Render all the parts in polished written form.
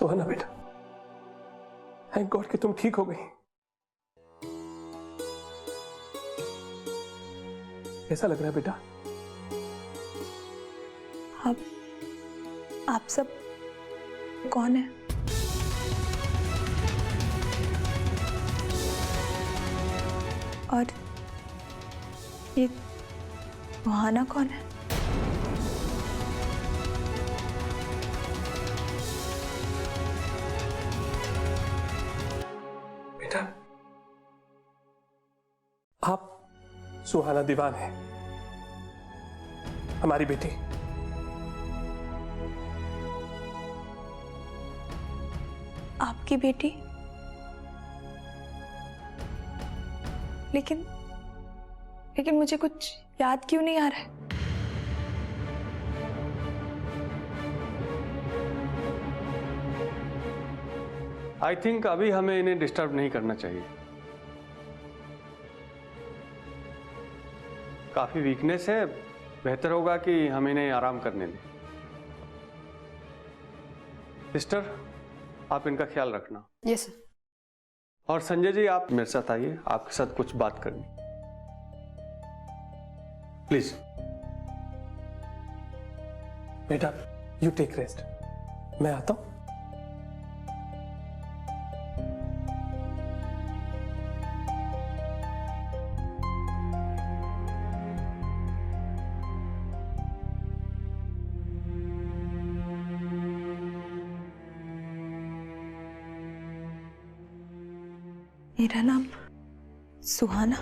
सुहाना बेटा, thank God कि तुम ठीक हो गई। कैसा लग रहा है बेटा? आप सब कौन है? और ये सुहाना कौन है? बेटा, आप सुहाना दीवान है, हमारी बेटी। आपकी बेटी? लेकिन मुझे कुछ याद क्यों नहीं आ रहा है? आई थिंक अभी हमें इन्हें डिस्टर्ब नहीं करना चाहिए। काफी वीकनेस है, बेहतर होगा कि हम इन्हें आराम करने दें। सिस्टर, आप इनका ख्याल रखना। Yes sir. और संजय जी, आप मेरे साथ आइए, आपके साथ कुछ बात करनी प्लीज। बेटा, यू टेक रेस्ट, मैं आता हूं। मेरा नाम सुहाना?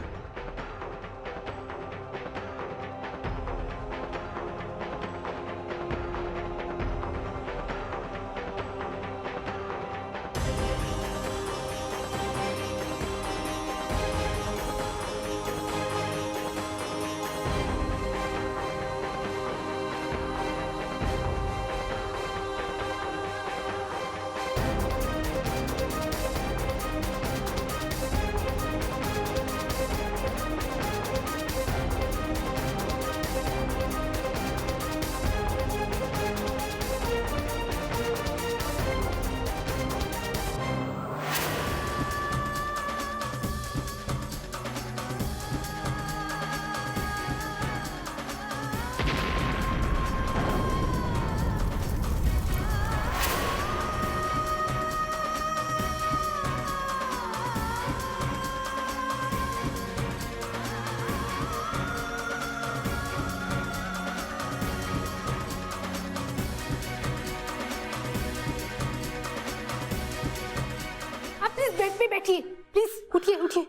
बेड पे बैठिए प्लीज, उठिए उठिए।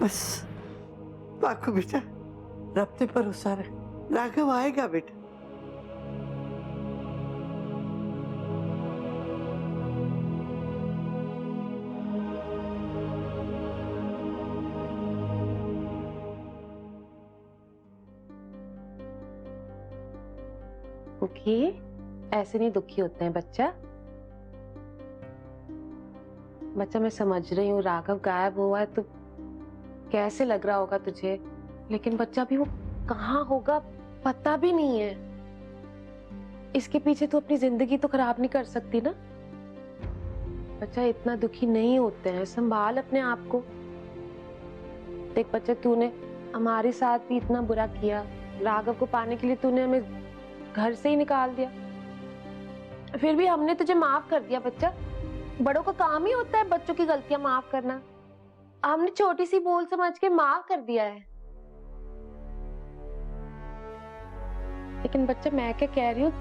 बस बाकू बेटा, रब पे भरोसा रख, राघव आएगा बेटा। दुखी ऐसे नहीं दुखी होते हैं बच्चा। बच्चा मैं समझ रही हूँ राघव गायब हुआ है तो कैसे लग रहा होगा तुझे, लेकिन बच्चा भी वो कहाँ होगा पता भी नहीं है। इसके पीछे तो अपनी जिंदगी तो खराब नहीं कर सकती ना। बच्चा इतना दुखी नहीं होते हैं, संभाल अपने आप को। देख बच्चा, तूने हमारे साथ भी इतना बुरा किया, राघव को पाने के लिए तूने हमें घर से ही निकाल दिया, फिर भी हमने तुझे माफ कर दिया। बच्चा, बड़ों का काम ही होता है बच्चों की गलतियां माफ करना। हमने छोटी सी बोल समझ के माफ कर दिया है। लेकिन बच्चा मैं क्या कह रही हूँ,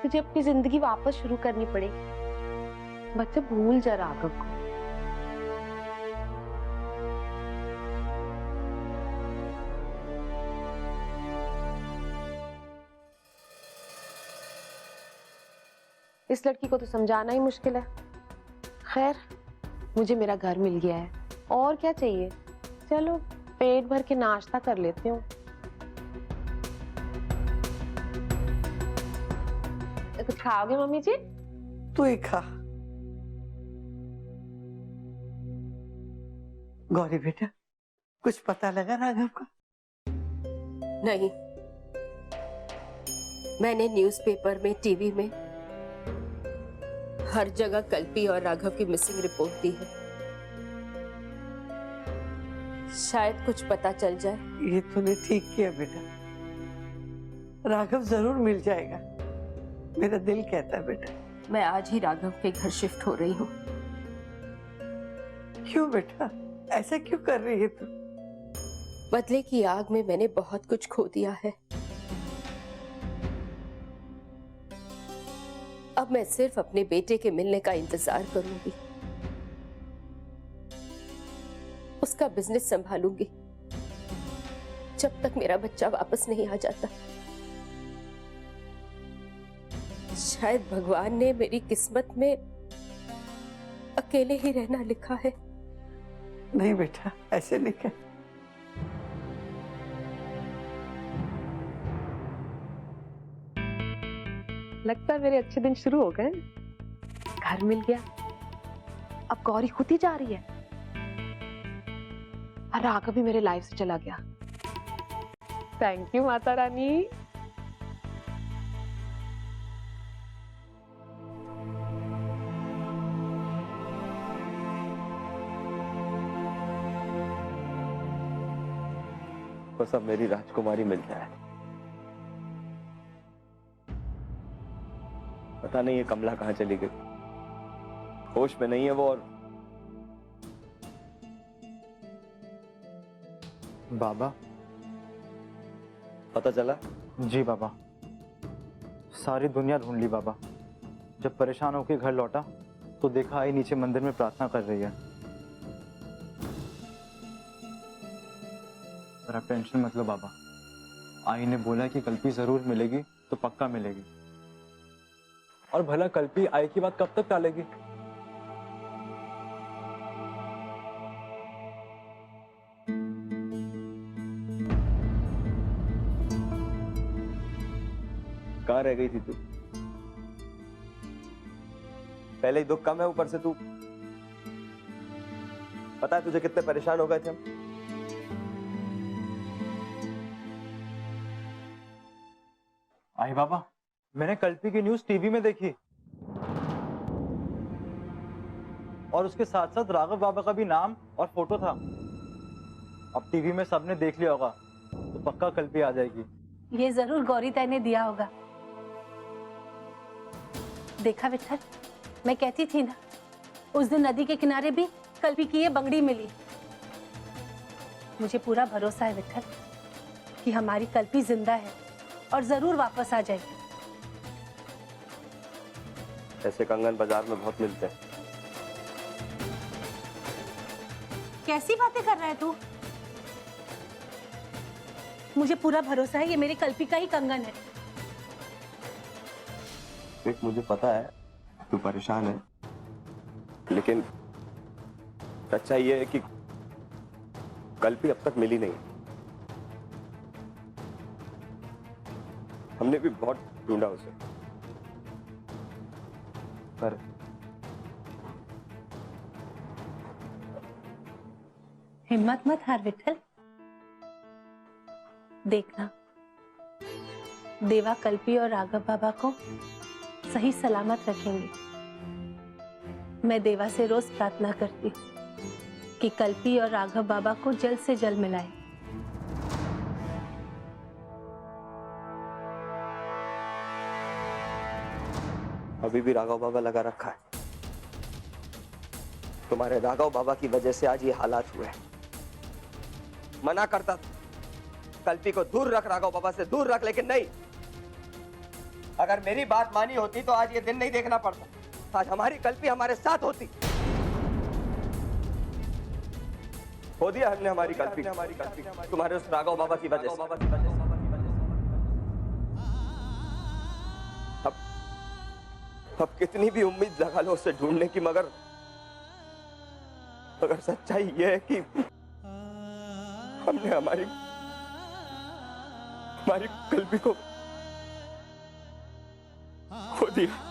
तुझे अपनी जिंदगी वापस शुरू करनी पड़ेगी। बच्चा भूल जा राघव को। इस लड़की को तो समझाना ही मुश्किल है। खैर, मुझे मेरा घर मिल गया है, और क्या चाहिए। चलो पेट भर के नाश्ता कर लेती हूँ। कुछ खाओगे मम्मी जी? तू ही खा। गौरी बेटा, कुछ पता लगा राघव का? नहीं, मैंने न्यूज़पेपर में, टीवी में, हर जगह कल्पी और राघव की मिसिंग रिपोर्ट दी है। शायद कुछ पता चल जाए। ये तूने ठीक किया बेटा, राघव जरूर मिल जाएगा, मेरा दिल कहता है बेटा। मैं आज ही राघव के घर शिफ्ट हो रही हूँ। क्यों बेटा, ऐसा क्यों कर रही है तू? बदले की आग में मैंने बहुत कुछ खो दिया है। अब मैं सिर्फ अपने बेटे के मिलने का इंतजार करूंगी, उसका बिजनेस संभालूंगी जब तक मेरा बच्चा वापस नहीं आ जाता। शायद भगवान ने मेरी किस्मत में अकेले ही रहना लिखा है। नहीं बेटा, ऐसे नहीं कर। लगता है मेरे अच्छे दिन शुरू हो गए। घर मिल गया, अब गौरी खुद ही जा रही है और राघव भी मेरे लाइफ से चला गया। Thank you Mata Rani. बस अब मेरी राजकुमारी मिल जाए। पता नहीं ये कमला कहाँ चली गई, होश में नहीं है वो। और बाबा। पता चला? जी बाबा, सारी दुनिया ढूंढ ली बाबा। जब परेशान होकर घर लौटा तो देखा आई नीचे मंदिर में प्रार्थना कर रही है। पर आप टेंशन मत लो बाबा, आई ने बोला कि कल्पी जरूर मिलेगी, तो पक्का मिलेगी। और भला कल्पी आई की बात कब तक टालेगी? कहाँ रह गई थी तू? पहले ही दुख कम है, ऊपर से तू। पता है तुझे कितने परेशान हो गए थे हम? आई बाबा, मैंने कल्पी की न्यूज़ टीवी में देखी और उसके साथ साथ राघव बाबा का भी नाम और फोटो था। अब टीवी में सबने देख लिया होगा तो पक्का कल्पी आ जाएगी। ये जरूर गौरी ताई ने दिया होगा। देखा विठल, मैं कहती थी ना, उस दिन नदी के किनारे भी कल्पी की ये बंगड़ी मिली। मुझे पूरा भरोसा है विठल कि हमारी कल्पी जिंदा है और जरूर वापस आ जाएगी। ऐसे कंगन बाजार में बहुत मिलते हैं। कैसी बातें कर रहा है तू? मुझे पूरा भरोसा है ये मेरी कल्पी का ही कंगन है। देख, मुझे पता है तू परेशान है, लेकिन सच्चाई ये है कि कल्पी अब तक मिली नहीं। हमने भी बहुत ढूंढा उसे, पर हिम्मत मत हार विठल। देखना, देवा कल्पी और राघव बाबा को सही सलामत रखेंगे। मैं देवा से रोज प्रार्थना करती हूँ कि कल्पी और राघव बाबा को जल्द से जल्द मिलाए। अभी भी राघव बाबा लगा रखा है। तुम्हारे राघव बाबा की वजह से आज ये हालात हुए। मना करता था कल्पी को दूर रख, राघव बाबा से दूर रख, लेकिन नहीं। अगर मेरी बात मानी होती तो आज ये दिन नहीं देखना पड़ता। आज हमारी कल्पी हमारे साथ होती। खो दिया हमने हमारी कल्पी तुम्हारे उस राघव बाबा की वजह से। अब कितनी भी उम्मीद लगा लो उसे ढूंढने की, मगर सच्चाई ये है कि हमने हमारी कल्पी को खो दिया।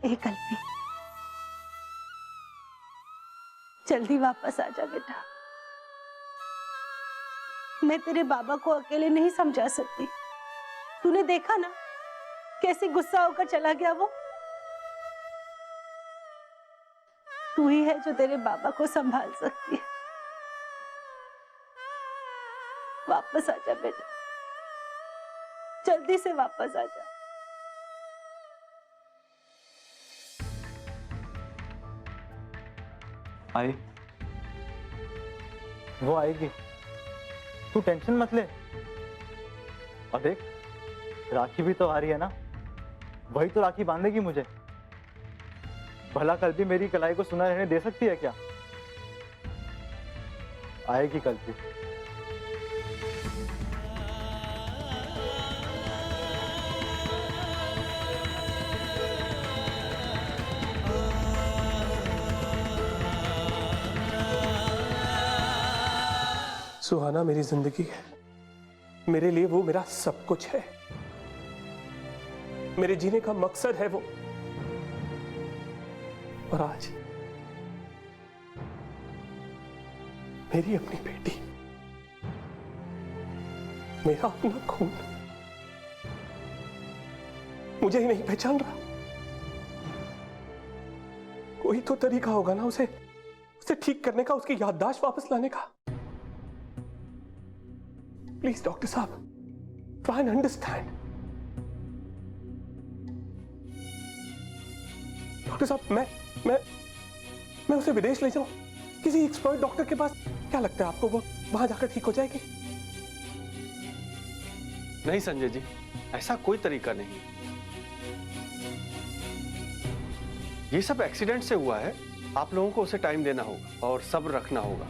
ए कल्पी, जल्दी वापस आ जा बेटा। मैं तेरे बाबा को अकेले नहीं समझा सकती। तूने देखा ना कैसे गुस्सा होकर चला गया वो। तू ही है जो तेरे बाबा को संभाल सकती है। वापस आ जा बेटा, जल्दी से वापस आ जा। आई, वो आएगी, तू टेंशन मत ले। और देख, राखी भी तो आ रही है ना, वही तो राखी बांधेगी मुझे। भला कल भी मेरी कलाई को सुना रहने दे सकती है क्या? आएगी कल भी। सुहाना मेरी जिंदगी है, मेरे लिए वो मेरा सब कुछ है, मेरे जीने का मकसद है वो। और आज मेरी अपनी बेटी, मेरा अपना खून मुझे ही नहीं पहचान रहा। कोई तो तरीका होगा ना उसे ठीक करने का, उसकी याददाश्त वापस लाने का। प्लीज डॉक्टर साहब, ट्राई एंड अंडरस्टैंड। डॉक्टर साहब, मैं उसे विदेश ले जाऊं किसी एक्सपर्ट डॉक्टर के पास? क्या लगता है आपको वो वहां जाकर ठीक हो जाएगी? नहीं संजय जी, ऐसा कोई तरीका नहीं। ये सब एक्सीडेंट से हुआ है। आप लोगों को उसे टाइम देना होगा और सब्र रखना होगा।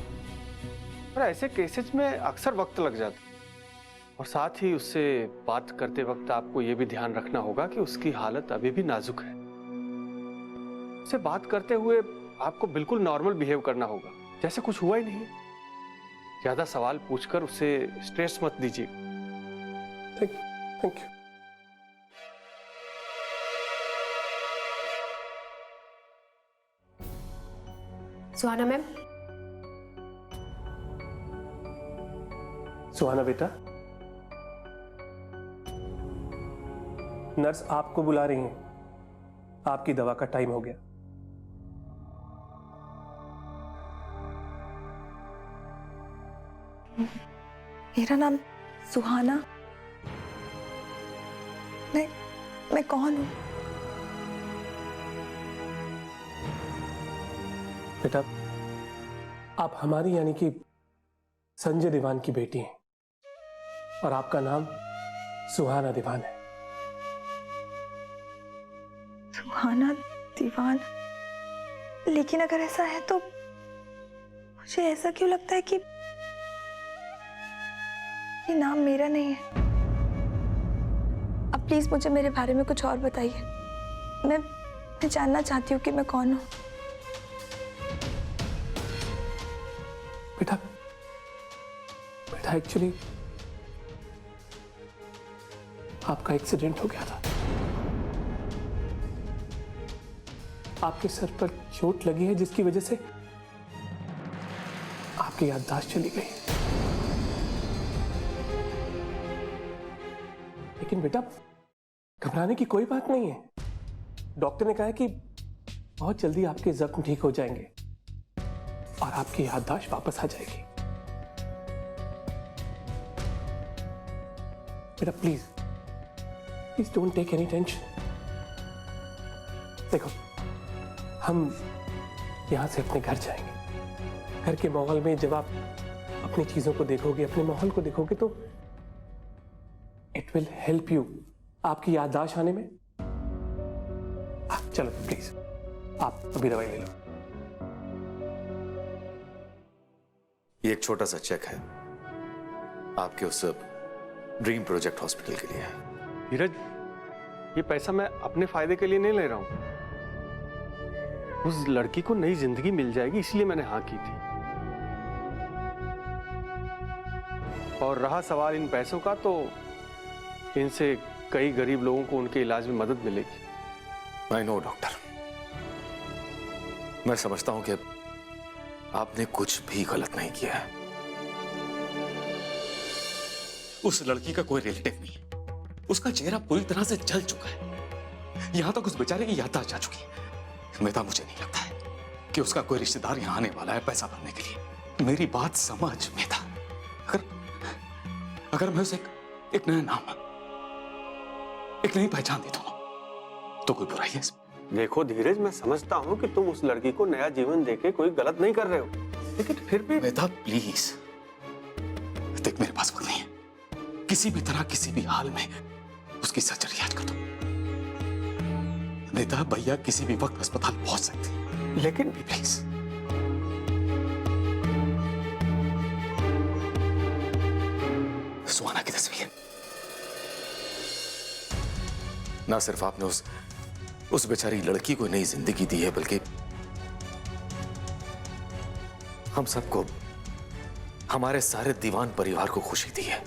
पर ऐसे केसेस में अक्सर वक्त लग जाता है। और साथ ही उससे बात करते वक्त आपको यह भी ध्यान रखना होगा कि उसकी हालत अभी भी नाजुक है। उससे बात करते हुए आपको बिल्कुल नॉर्मल बिहेव करना होगा, जैसे कुछ हुआ ही नहीं। ज्यादा सवाल पूछकर उसे स्ट्रेस मत दीजिए। Thank you. Suhana ma'am. Suhana बेटा, नर्स आपको बुला रही हैं। आपकी दवा का टाइम हो गया। मेरा नाम सुहाना? मैं कौन हूं? बेटा, आप हमारी यानी कि संजय दीवान की बेटी हैं और आपका नाम सुहाना दीवान है। सुहाना दीवान? लेकिन अगर ऐसा है तो मुझे ऐसा क्यों लगता है कि ये नाम मेरा नहीं है। अब प्लीज मुझे मेरे बारे में कुछ और बताइए। मैं जानना चाहती हूँ कि मैं कौन हूँ। बेटा एक्चुअली आपका एक्सीडेंट हो गया था। आपके सर पर चोट लगी है जिसकी वजह से आपकी याददाश्त चली गई। लेकिन बेटा, घबराने की कोई बात नहीं है। डॉक्टर ने कहा है कि बहुत जल्दी आपके जख्म ठीक हो जाएंगे और आपकी याददाश्त वापस आ जाएगी। बेटा please don't take any tension. देखो, हम यहां से अपने घर जाएंगे। घर के माहौल में जब आप अपनी चीजों को देखोगे, अपने माहौल को देखोगे, तो इट विल हेल्प यू आपकी याददाश्त आने में। चलो प्लीज, आप अभी दवाई ले लो। ये एक छोटा सा चेक है आपके उस ड्रीम प्रोजेक्ट हॉस्पिटल के लिए। धीरज, ये पैसा मैं अपने फायदे के लिए नहीं ले रहा हूं। उस लड़की को नई जिंदगी मिल जाएगी इसलिए मैंने हाँ की थी। और रहा सवाल इन पैसों का, तो इनसे कई गरीब लोगों को उनके इलाज में मदद मिलेगी। आई नो डॉक्टर, मैं समझता हूं कि आपने कुछ भी गलत नहीं किया है। उस लड़की का कोई रिलेटिव नहीं है। उसका चेहरा पूरी तरह से जल चुका है। यहां तक उस बेचारे की याददाश्त जा चुकी है। मेहता, मुझे नहीं लगता है कि उसका कोई रिश्तेदार यहां आने वाला है पैसा भरने के लिए। मेरी बात समझ मेहता। अगर मैं उसे एक नया नाम, एक नई पहचान दे दूं तो कोई बुराई है इसमें? देखो धीरज, मैं समझता हूं कि तुम उस लड़की को नया जीवन देके कोई गलत नहीं कर रहे हो, लेकिन फिर भी मेहता प्लीज देख, मेरे पास वक्त नहीं है। किसी भी तरह, किसी भी हाल में उसकी सर्जरी आज कर दो। नेता भैया किसी भी वक्त अस्पताल पहुंच सकते हैं, लेकिन प्लीज। सुहाना की तस्वीर। ना सिर्फ आपने उस बेचारी लड़की को नई जिंदगी दी है, बल्कि हम सबको, हमारे सारे दीवान परिवार को खुशी दी है।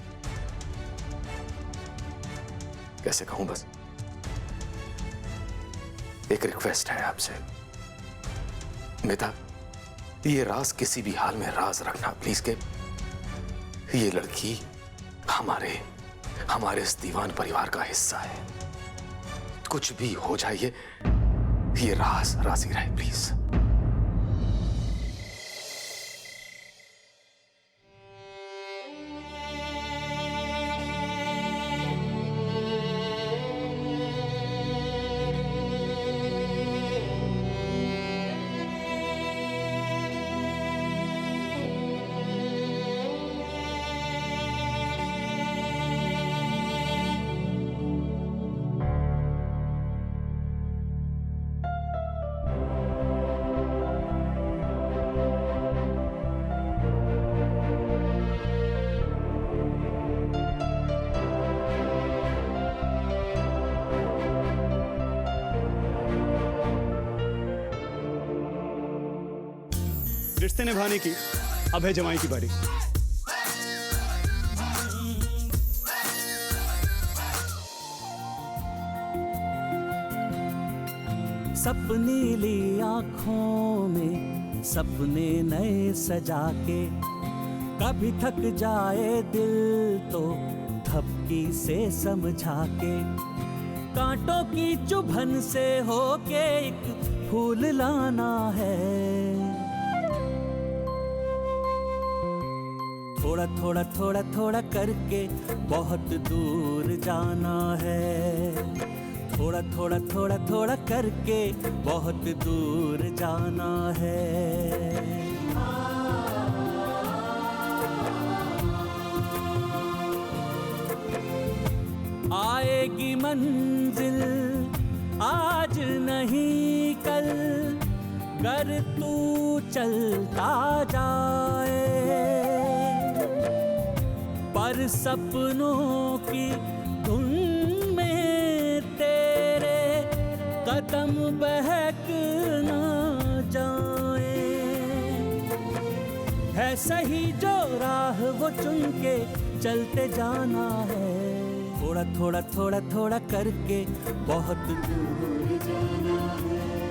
कैसे कहूं, बस एक रिक्वेस्ट है आपसे मेहता, ये राज किसी भी हाल में राज रखना प्लीज। के ये लड़की हमारे इस दीवान परिवार का हिस्सा है। कुछ भी हो जाए, ये राज ही रहे प्लीज। रिश्ते निभाने की अब है जमाई की बारी। सपनीली आँखों में सपने नए सजा के, कभी थक जाए दिल तो थपकी से समझा के, कांटों की चुभन से होके एक फूल लाना है। थोड़ा थोड़ा थोड़ा थोड़ा करके बहुत दूर जाना है। थोड़ा थोड़ा थोड़ा थोड़ा करके बहुत दूर जाना है। आएगी मंजिल आज नहीं कल, गर तू चलता जाए, पर सपनों की धुन में तेरे कदम बहक ना जाए। है सही जो राह वो चुन के चलते जाना है। थोड़ा थोड़ा थोड़ा थोड़ा करके बहुत दूर जाना है।